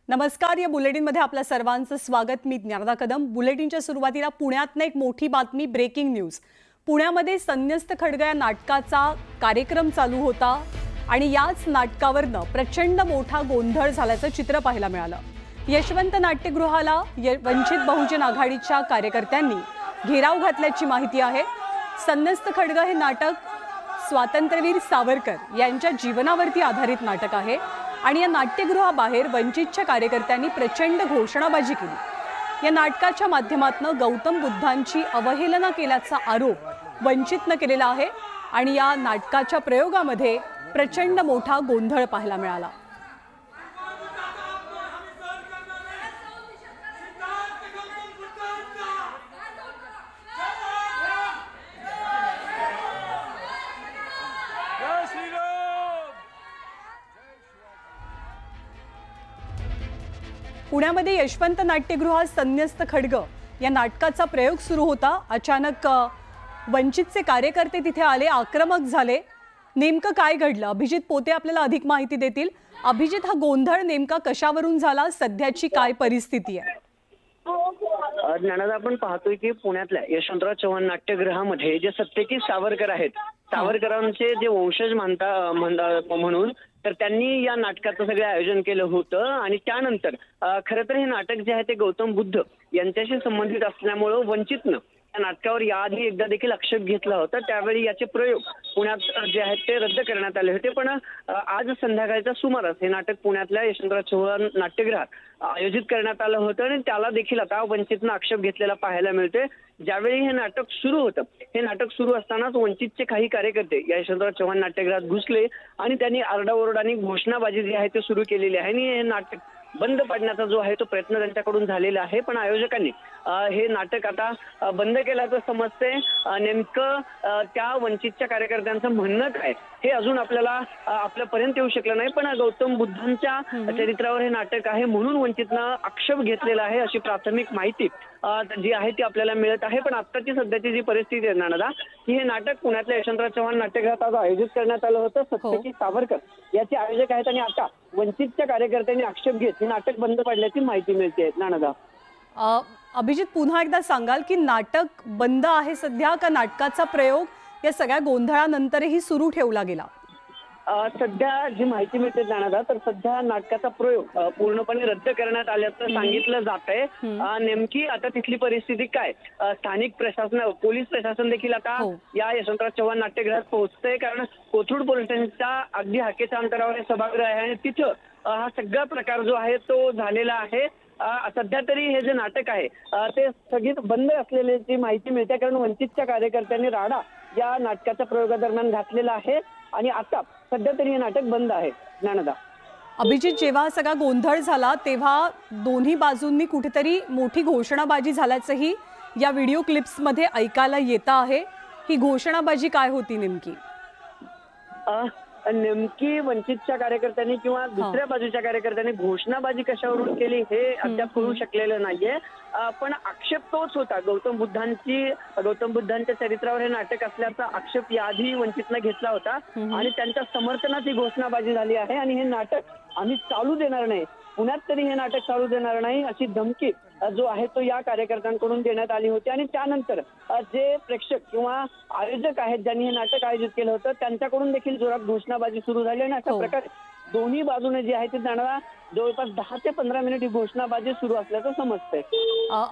नमस्कार. या बुलेटिनमध्ये आपल्या सर्वांचं स्वागत. मी ज्ञानदा कदम. बुलेटिनच्या सुरुवातीला पुण्यातनं एक मोठी बातमी, ब्रेकिंग न्यूज. पुण्यामध्ये संन्यस्त खड्ग या नाटकाचा कार्यक्रम चालू होता आणि याच नाटकावरनं प्रचंड मोठा गोंधळ झाल्याचं चित्र पाहायला मिळालं. यशवंत नाट्यगृहाला वंचित बहुजन आघाडीच्या कार्यकर्त्यांनी घेराव घातल्याची माहिती आहे. संन्यस्त खड्ग हे नाटक स्वातंत्र्यवीर सावरकर यांच्या जीवनावरती आधारित नाटक आहे आणि या नाट्यगृहाबाहेर वंचितच्या कार्यकर्त्यांनी प्रचंड घोषणाबाजी केली. या नाटकाच्या माध्यमातून गौतम बुद्धांची अवहेलना केल्याचा आरोप वंचितनं केलेला आहे आणि या नाटकाच्या प्रयोगामध्ये प्रचंड मोठा गोंधळ पाहायला मिळाला. पुण्यामध्ये यशवंत नाट्यगृहात संन्यस्त खड्ग या नाटकाचा प्रयोग सुरू होता. अचानक वंचितचे कार्यकर्ते तिथे आले, आक्रमक झाले. नेमकं काय घडलं? अभिजित पोते आपल्याला अधिक माहिती देतील. अभिजित, हा गोंधळ नेमका कशावरून झाला? सध्याची काय परिस्थिती आहे? ज्ञानदा, आपण पाहतोय की पुण्यातल्या यशवंतराव चव्हाण नाट्यगृहामध्ये जे सत्यकी सावरकर आहेत, सावरकरांचे जे वंशज म्हणून तर त्यांनी या नाटकाचं सगळं आयोजन केलं होतं. आणि त्यानंतर खरं तर हे नाटक जे आहे ते गौतम बुद्ध यांच्याशी संबंधित असल्यामुळं वंचितनं या नाटकावर याआधी एकदा देखील आक्षेप घेतला होता. त्यावेळी याचे प्रयोग पुण्यात जे आहेत ते रद्द करण्यात आले होते. पण आज संध्याकाळच्या सुमारास हे नाटक पुण्यातल्या यशवंतराव चव्हाण नाट्यगृहात आयोजित करण्यात आलं होतं आणि त्याला देखील आता वंचितनं आक्षेप घेतलेला पाहायला मिळतोय. ज्यावेळी हे नाटक सुरू होतं, हे नाटक सुरू असतानाच वंचितचे काही कार्यकर्ते या यशवंतराव चव्हाण नाट्यगृहात घुसले आणि त्यांनी आरडाओरडा आणि घोषणाबाजी जी आहे ती सुरू केलेली आहे आणि हे नाटक बंद पाडण्याचा जो आहे तो प्रयत्न त्यांच्याकडून झालेला आहे. पण आयोजकांनी हे नाटक आता बंद केल्याचं समजते. नेमकं त्या वंचितच्या कार्यकर्त्यांचं म्हणणं काय हे अजून आपल्यापर्यंत येऊ शकलं नाही. पण गौतम बुद्धांच्या चरित्रावर हे नाटक आहे म्हणून वंचितनं आक्षेप घेतलेला आहे अशी प्राथमिक माहिती जी आहे ती आपल्याला मिळत आहे. पण आत्ताची सध्याची जी परिस्थिती आहे नानदा, की हे नाटक पुण्यातल्या यशवंतराव चव्हाण नाट्यगृहात आज आयोजित करण्यात आलं होतं. सत्यकी सावरकर याचे आयोजक आहेत आणि आता वंचितच्या कार्यकर्त्यांनी आक्षेप घेत हे नाटक बंद पडल्याची माहिती मिळते नानदा. अभिजित, पुन्हा एकदा सांगाल की नाटक बंद आहे सध्या का नाटकाचा प्रयोग या सगळ्या गोंधळानंतरही सुरू ठेवला गेला? सध्या जी माहिती मिळते नानदा, तर सध्या नाटकाचा प्रयोग पूर्णपणे रद्द करण्यात आल्याचं सांगितलं जात आहे. नेमकी आता तिथली परिस्थिती काय? स्थानिक प्रशासन, पोलीस प्रशासन देखील आता या यशवंतराव चव्हाण नाट्यगृहात पोहोचतंय. कारण कोथरूड पोलीस स्टेशनच्या अगदी हाकेच्या अंतरावर हे सभागृह आहे आणि तिथं हा सगळा प्रकार जो आहे तो झालेला आहे. सध्या तरी हे जे नाटक आहे ते सगळीच बंद असलेल्याची माहिती मिळते. कारण वंचितच्या कार्यकर्त्यांनी राडा या नाटकाच्या प्रयोगादरम्यान घातलेला आहे आणि आता सध्या तरी हे नाटक बंद आहे नानदा. अभिजित, जेव्हा सगळा गोंधळ झाला तेव्हा दोन्ही बाजूंनी कुठेतरी मोठी घोषणाबाजी झाल्याचंही या व्हिडिओ क्लिप्समध्ये ऐकायला येत आहे. ही घोषणाबाजी काय होती नेमकी? नेमकी वंचितच्या कार्यकर्त्यांनी किंवा दुसऱ्या बाजूच्या कार्यकर्त्यांनी घोषणाबाजी कशावरून केली हे अद्याप कळू शकलेलं नाहीये. पण आक्षेप तोच होता. गौतम बुद्धांच्या चरित्रावर हे नाटक असल्याचा आक्षेप याआधी वंचितनं घेतला होता आणि त्यांच्या समर्थनात ही घोषणाबाजी झाली आहे. आणि हे नाटक आम्ही चालू देणार नाही, पुण्यात तरी हे नाटक चालू देणार नाही अशी धमकी जो आहे तो या कार्यकर्त्यांकडून देण्यात आली होती. आणि त्यानंतर जे प्रेक्षक किंवा आयोजक आहेत ज्यांनी हे नाटक आयोजित केलं होतं त्यांच्याकडून देखील जोरात घोषणाबाजी सुरू झाली आणि अशा प्रकारे दोन्ही बाजूने जे आहे ते जाणारा जवळपास 10 ते 15 मिनिट ही घोषणाबाजी सुरू असल्याचं समजतंय.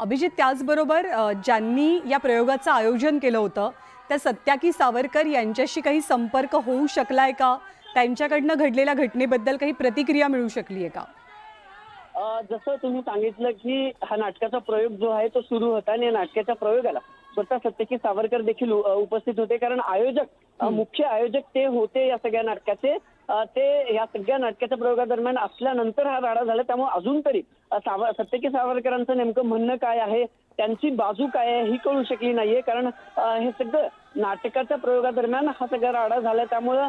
अभिजित, त्याचबरोबर ज्यांनी या प्रयोगाचं आयोजन केलं होतं त्या सत्यकी सावरकर यांच्याशी काही संपर्क होऊ शकलाय का? त्यांच्याकडनं घडलेल्या घटनेबद्दल काही प्रतिक्रिया मिळू शकली आहे का? जसं तुम्ही सांगितलं की हा नाटकाचा प्रयोग जो आहे तो सुरू होता आणि या नाटकाच्या प्रयोगाला स्वतः सत्यकी सावरकर देखील उपस्थित होते. कारण मुख्य आयोजक ते होते या सगळ्या नाटकाचे. ते या सगळ्या नाटकाच्या प्रयोगादरम्यान असल्यानंतर हा राडा झाला. त्यामुळे अजून तरी सत्यकी सावरकरांचं नेमकं म्हणणं काय आहे, त्यांची बाजू काय आहे ही कळू शकली नाहीये. कारण हे सगळं नाटकाच्या प्रयोगादरम्यान हा सगळा राडा झाला. त्यामुळं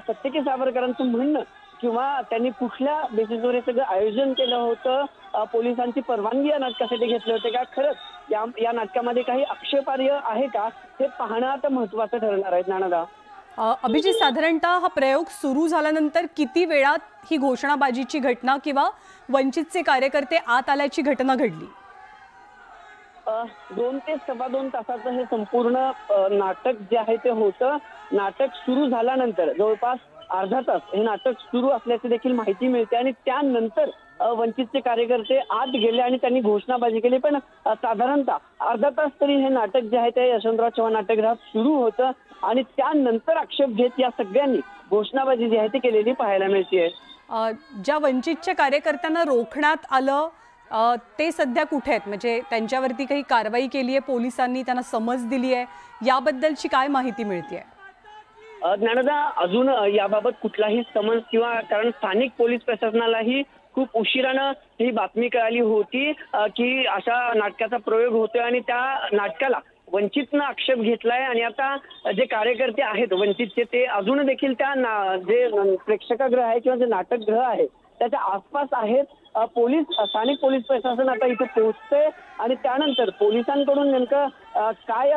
सत्यकी सावरकरांचं म्हणणं किंवा त्यांनी कुठल्या बेसिसवर हे सगळं आयोजन केलं होतं, पोलिसांची परवानगी या नाटकासाठी घेतली होती का, खरंच या नाटकामध्ये काही आक्षेपार्ह आहे का हे पाहणं आता महत्त्वाचं ठरणार आहे नानादा. अभिजित, साधारणतः हा प्रयोग सुरू झाल्यानंतर किती वेळात ही घोषणाबाजीची घटना किंवा वंचितचे कार्यकर्ते आत आल्याची घटना घडली? 2 ते 2.25 तासाचं हे संपूर्ण नाटक जे आहे ते होतं. नाटक सुरू झाल्यानंतर जवळपास अर्धा तास हे नाटक सुरू असल्याची देखील माहिती मिळते आणि त्यानंतर वंचितचे कार्यकर्ते आत गेले आणि त्यांनी घोषणाबाजी केली. पण साधारणतः अर्धा तास तरी हे नाटक जे आहे ते यशवंतराव चव्हाण नाट्यगृहात सुरू होतं आणि त्यानंतर आक्षेप घेत या सगळ्यांनी घोषणाबाजी जी आहे ती केलेली पाहायला मिळते. ज्या वंचितच्या कार्यकर्त्यांना रोखण्यात आलं ते सध्या कुठे आहेत? म्हणजे त्यांच्यावरती काही कारवाई केली आहे पोलिसांनी, त्यांना समज दिली आहे, याबद्दलची काय माहिती मिळते? ज्ञानदा, अजून याबाबत कुठलाही समन्स किंवा कारण स्थानिक पोलीस प्रशासनालाही खूप उशिरानं ही बातमी कळाली होती की अशा नाटकाचा प्रयोग होतोय आणि त्या नाटकाला वंचितनं आक्षेप घेतलाय आणि आता जे कार्यकर्ते आहेत वंचितचे ते अजून देखील त्या जे प्रेक्षकागृह आहे किंवा जे नाटकगृह आहे त्याच्या आसपास आहेत. स्थानिक पोलीस प्रशासन आता इथे पोहोचते आणि त्यानंतर पोलिसांकडून नेमकं काय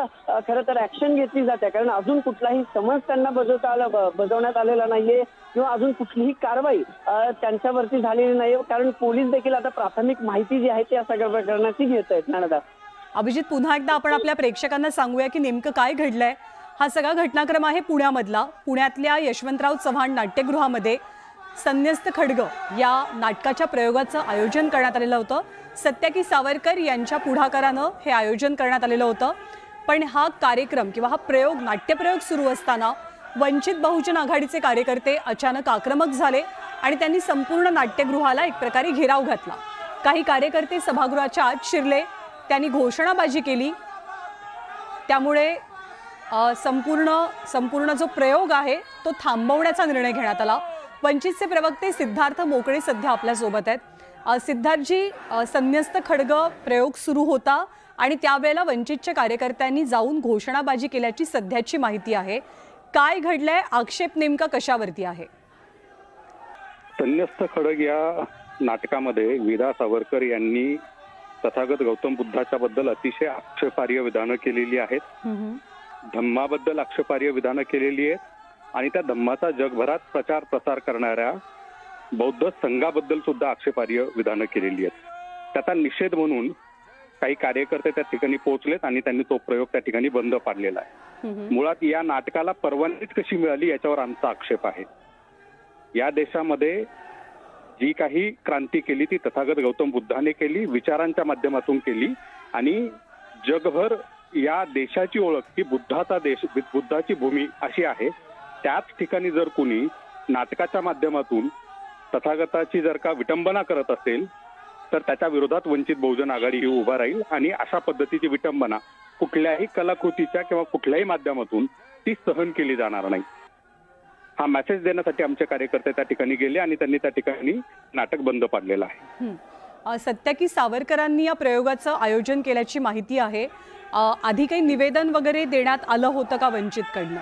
खरं तर ऍक्शन घेतली जाते, कारण अजून कुठलाही समन्स त्यांना बजावण्यात आलेला नाहीये किंवा अजून कुठलीही कारवाई त्यांच्यावरती झालेली नाही, कारण पोलीस देखील आता प्राथमिक माहिती जी आहे ती या सगळ्या प्रकरणाची घेत आहेत. ज्ञानदा, अभिजित, पुन्हा एकदा आपण आपल्या प्रेक्षकांना सांगूया की नेमकं काय घडलंय. हा सगळा घटनाक्रम आहे पुण्यामधला. पुण्यातल्या यशवंतराव चव्हाण नाट्यगृहामध्ये संन्यस्त खड्ग या नाटकाच्या प्रयोगाचं आयोजन करण्यात आलेलं होतं. सत्याकी सावरकर यांच्या पुढाकारानं हे आयोजन करण्यात आलेलं होतं. पण हा कार्यक्रम किंवा हा प्रयोग, नाट्यप्रयोग सुरू असताना वंचित बहुजन आघाडीचे कार्यकर्ते अचानक आक्रमक झाले आणि त्यांनी संपूर्ण नाट्यगृहाला एक प्रकारे घेराव घातला. काही कार्यकर्ते सभागृहाच्या आत शिरले, त्यांनी घोषणाबाजी केली. त्यामुळे संपूर्ण जो प्रयोग आहे तो थांबवण्याचा निर्णय घेण्यात आला. वंचितचे प्रवक्ते सिद्धार्थ मोकळे सध्या आपल्यासोबत आहेत. सिद्धार्थजी, संन्यस्त खड्ग प्रयोग सुरू होता आणि त्यावेळेला वंचितच्या कार्यकर्त्यांनी जाऊन घोषणाबाजी केल्याची सध्याची माहिती आहे. काय घडलंय? आक्षेप नेमका कशावरती आहे? संन्यस्त खड्ग या नाटकामध्ये विदा सावरकर यांनी तथागत गौतम बुद्धाच्या बद्दल अतिशय आक्षेपार्ह विधानं केलेली आहेत. धम्माबद्दल आक्षेपार्ह विधानं केलेली आहेत आणि त्या धम्माचा जगभरात प्रचार प्रसार करणाऱ्या बौद्ध संघाबद्दल सुद्धा आक्षेपार्ह विधानं केलेली आहेत. त्याचा निषेध म्हणून काही कार्यकर्ते त्या ठिकाणी पोहोचलेत आणि त्यांनी तो प्रयोग त्या ठिकाणी बंद पाडलेला आहे. मुळात या नाटकाला परवानगीच कशी मिळाली याच्यावर आमचा आक्षेप आहे. या देशामध्ये जी काही क्रांती केली ती तथागत गौतम बुद्धाने केली, विचारांच्या माध्यमातून केली आणि जगभर या देशाची ओळख ही बुद्धाचा देश, बुद्धाची भूमी अशी आहे. त्याच ठिकाणी जर कोणी नाटकाच्या माध्यमातून तथागताची जर का विटंबना करत असेल तर त्याच्या विरोधात वंचित बहुजन आघाडी ही उभा राहील आणि अशा पद्धतीची विटंबना कुठल्याही कलाकृतीच्या किंवा कुठल्याही माध्यमातून ती सहन केली जाणार नाही. हा मेसेज देण्यासाठी आमचे कार्यकर्ते त्या ठिकाणी गेले आणि त्यांनी त्या ठिकाणी नाटक बंद पाडलेलं आहे. सत्याकी सावरकरांनी या प्रयोगाचं आयोजन केल्याची माहिती आहे. आधी काही निवेदन वगैरे देण्यात आलं होतं का वंचितकडनं?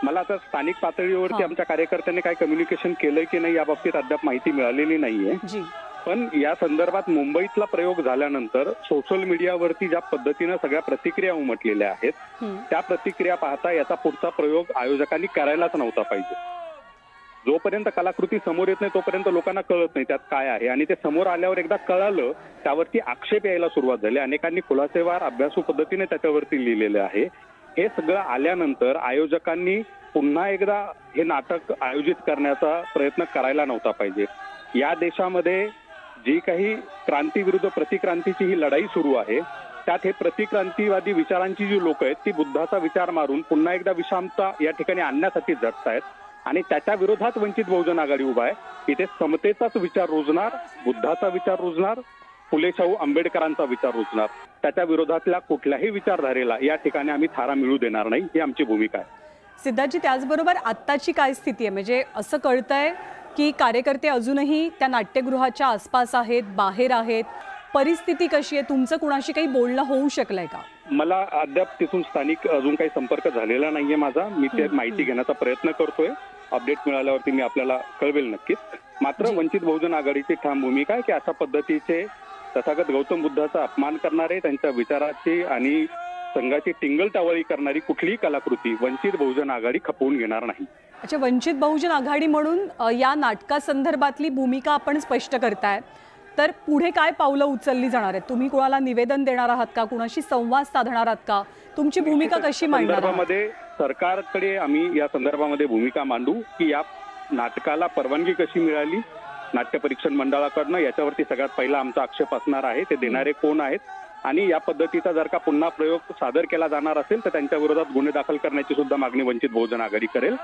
मला आता स्थानिक पातळीवरती आमच्या कार्यकर्त्यांनी काय कम्युनिकेशन केलंय की नाही याबाबतीत अद्याप माहिती मिळालेली नाहीये. पण या संदर्भात मुंबईतला प्रयोग झाल्यानंतर सोशल मीडियावरती ज्या पद्धतीनं सगळ्या प्रतिक्रिया उमटलेल्या आहेत त्या प्रतिक्रिया पाहता याचा पुढचा प्रयोग आयोजकांनी करायलाच नव्हता पाहिजे. जोपर्यंत कलाकृती समोर येत नाही तोपर्यंत लोकांना कळत नाही त्यात काय आहे आणि ते समोर आल्यावर एकदा कळालं त्यावरती आक्षेप यायला सुरुवात झाली. अनेकांनी खुलासेवार अभ्यासू पद्धतीने त्याच्यावरती लिहिलेले आहे. हे सगळं आल्यानंतर आयोजकांनी पुन्हा एकदा हे नाटक आयोजित करण्याचा प्रयत्न करायला नव्हता पाहिजे. या देशामध्ये जी काही क्रांती विरुद्ध प्रतिक्रांतीची ही लढाई सुरू आहे त्यात हे प्रतिक्रांतीवादी विचारांची जी लोक आहेत ती बुद्धाचा विचार मारून पुन्हा एकदा विषमता या ठिकाणी आणण्यासाठी झटतायत आणि त्याच्या विरोधात वंचित बहुजन आघाडी उभा आहे. इथे समतेचाच विचार रुजणार, बुद्धाचा विचार रुजणार, फुले शाहू आंबेडकरांचा विचार रुजणार. त्याच्या विरोधातल्या कुठल्याही विचारधारेला या ठिकाणी आम्ही थारा मिळू देणार नाही ही आमची भूमिका आहे. सिद्धार्थजी, त्याचबरोबर आत्ताची काय स्थिती आहे? म्हणजे असं कळतंय की कार्यकर्ते अजूनही त्या नाट्यगृहाच्या आसपास आहेत, बाहेर आहेत. परिस्थिती कशी आहे? तुमचं कुणाशी काही बोलणं होऊ शकलंय का? मला अद्याप तिथून स्थानिक अजून काही संपर्क झालेला नाहीये माझा. मी ते माहिती घेण्याचा प्रयत्न करतोय. अपडेट मिळाल्यावरती मी आपल्याला कळवेल नक्कीच. मात्र वंचित बहुजन आघाडीची ठाम भूमिका आहे की अशा पद्धतीचे तथागत गौतम बुद्धाचा अपमान करणारे, त्यांच्या विचाराची आणि संघाची टिंगलटावळी करणारी कुठलीही कलाकृती वंचित बहुजन आघाडी खपवून घेणार नाही. अच्छा, वंचित बहुजन आघाडी म्हणून या नाटकासंदर्भातली भूमिका आपण स्पष्ट करताय, तर पुढे काय पावलं उचलली जाणार आहेत? तुम्ही कोणाला निवेदन देणार आहात का? कुणाशी संवाद साधणार आहात का? तुमची भूमिका कशी मांडणार आहात? सरकारकडे आम्ही या संदर्भामध्ये भूमिका मांडू की या नाटकाला परवानगी कशी मिळाली नाट्य परीक्षण मंडळाकडनं, याच्यावरती सगळ्यात पहिला आमचा आक्षेप असणार आहे. ते देणारे कोण आहेत आणि या पद्धतीचा जर का पुन्हा प्रयोग सादर केला जाणार असेल तर त्यांच्या विरोधात गुन्हे दाखल करण्याची सुद्धा मागणी वंचित बहुजन आघाडी करेल.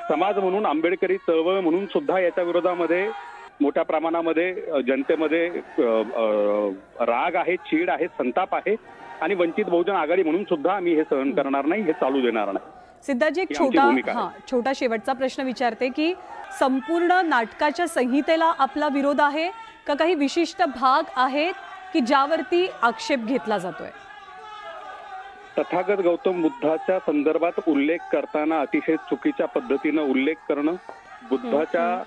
समाज म्हणून, आंबेडकरी चळवळ म्हणून सुद्धा याच्या विरोधामध्ये मोठ्या प्रमाणामध्ये जनतेमध्ये राग आहे, चीड आहे, संताप आहे आणि वंचित बहुजन आघाडी म्हणून सुद्धा आम्ही हे सहन करणार नाही, हे चालू देणार नाही. सिद्धाजी, एक छोटा शेवटचा प्रश्न विचारते की संपूर्ण नाटकाच्या संहितेला आपला विरोध आहे का काही विशिष्ट भाग आहेत की ज्यावरती आक्षेप घेतला जातोय? तथागत गौतम बुद्धाच्या संदर्भात उल्लेख करताना अतिशय चुकीच्या पद्धतीनं उल्लेख करणं, बुद्धाच्या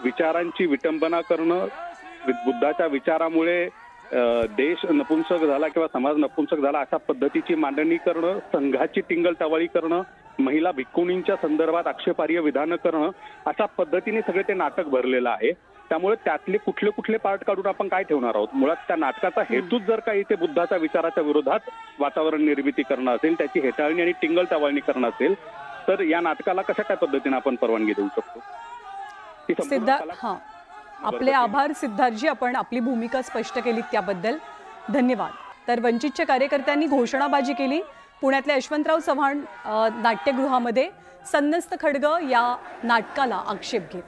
विचारांची विटंबना करणं, बुद्धाच्या विचारामुळे देश नपुंसक झाला किंवा समाज नपुंसक झाला अशा पद्धतीची मांडणी करणं, संघाची टिंगलटावाळी करणं, महिला भिक्खुणींच्या संदर्भात आक्षेपार्ह विधानं करणं, अशा पद्धतीने सगळे ते नाटक भरलेलं आहे. त्यामुळे त्यातले कुठले कुठले पार्ट काढून आपण काय ठेवणार आहोत? मुळात त्या नाटकाचा हेतूच जर का इथे बुद्धाच्या विचाराच्या विरोधात वातावरण निर्मिती करणं असेल, त्याची हेटाळणी आणि टिंगलटावाळणी करणं असेल, तर या नाटकाला कशा काय पद्धतीने आपण परवानगी देऊ शकतो? आपले आभार सिद्धार्थजी, आपण आपली भूमिका स्पष्ट केली त्याबद्दल धन्यवाद. तर वंचितच्या कार्यकर्त्यांनी घोषणाबाजी केली. पुण्यातल्या यशवंतराव चव्हाण नाट्यगृहामध्ये सन्यस्त खड्ग या नाटकाला आक्षेप घेत.